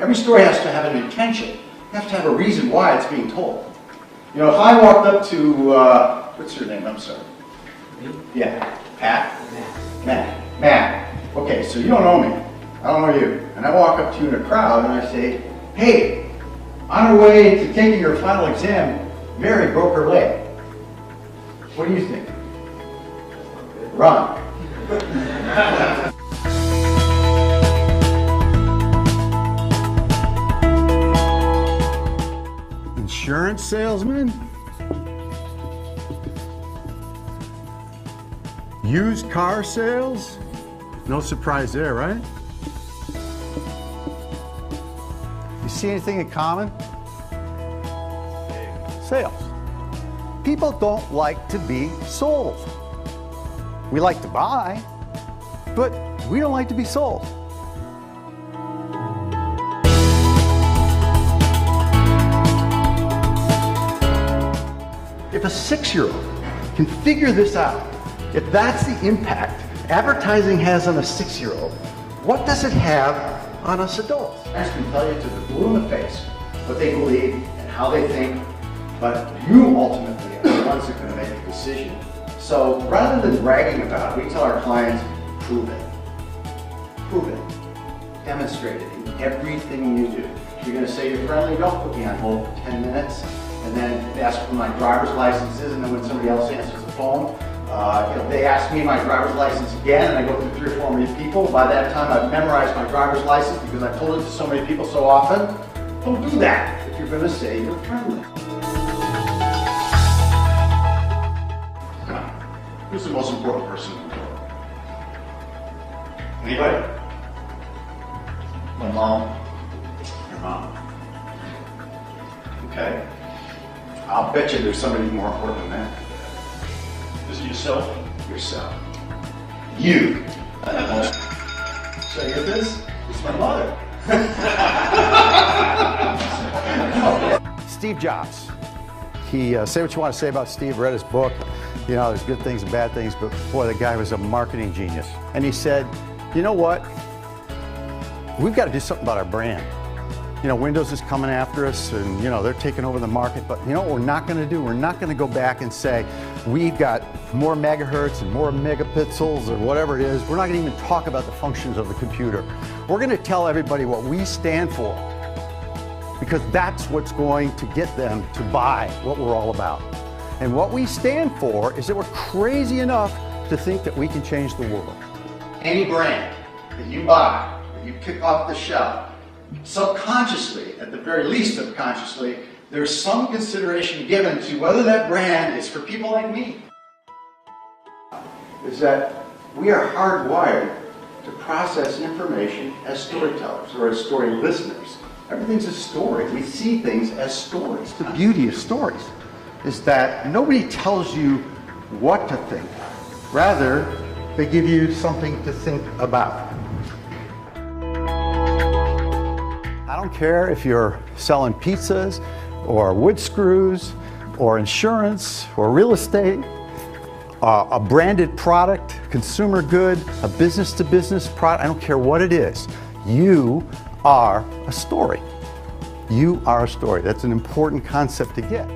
Every story has to have an intention. You have to have a reason why it's being told. You know, if I walked up to, what's your name? I'm sorry. Yeah, Pat? Matt. Okay, so you don't know me. I don't know you. And I walk up to you in a crowd and I say, hey, on her way to taking her final exam, Mary broke her leg. What do you think? Run. Insurance salesman? Used car sales? No surprise there, right? You see anything in common? Sales. People don't like to be sold. We like to buy, but we don't like to be sold. If a 6-year-old can figure this out, if that's the impact advertising has on a 6-year-old, what does it have on us adults? Parents can tell you to the blue in the face what they believe and how they think, but you ultimately are the ones that are going to make a decision. So rather than bragging about it, we tell our clients, prove it. Prove it. Demonstrate it in everything you do. If you're going to say you're friendly, don't put me on hold for 10 minutes and then ask for my driver's licenses, and then when somebody else answers the phone, they ask me my driver's license again, and I go through 3 or 4 more people. By that time, I've memorized my driver's license because I've told it to so many people so often. Don't do that if you're going to say you're friendly. Who's the most important person in the world? Anybody? My mom. Your mom. Okay. I'll bet you there's somebody more important than that. Is it yourself? Yourself. You. Should I get this? It's my mother. Steve Jobs. Say what you want to say about Steve. Read his book. You know, there's good things and bad things, but boy, the guy was a marketing genius. And he said, you know what? We've got to do something about our brand. You know, Windows is coming after us and, you know, they're taking over the market, but you know what we're not going to do? We're not going to go back and say, we've got more megahertz and more megapixels or whatever it is. We're not going to even talk about the functions of the computer. We're going to tell everybody what we stand for, because that's what's going to get them to buy what we're all about. And what we stand for is that we're crazy enough to think that we can change the world. Any brand that you buy, that you pick off the shelf, subconsciously, at the very least subconsciously, there's some consideration given to whether that brand is for people like me. Is that we are hardwired to process information as storytellers or as story listeners. Everything's a story. We see things as stories. The beauty of stories is that nobody tells you what to think. Rather, they give you something to think about. I don't care if you're selling pizzas or wood screws or insurance or real estate, a branded product, consumer good, a business-to-business product. I don't care what it is. You are a story. You are a story. That's an important concept to get.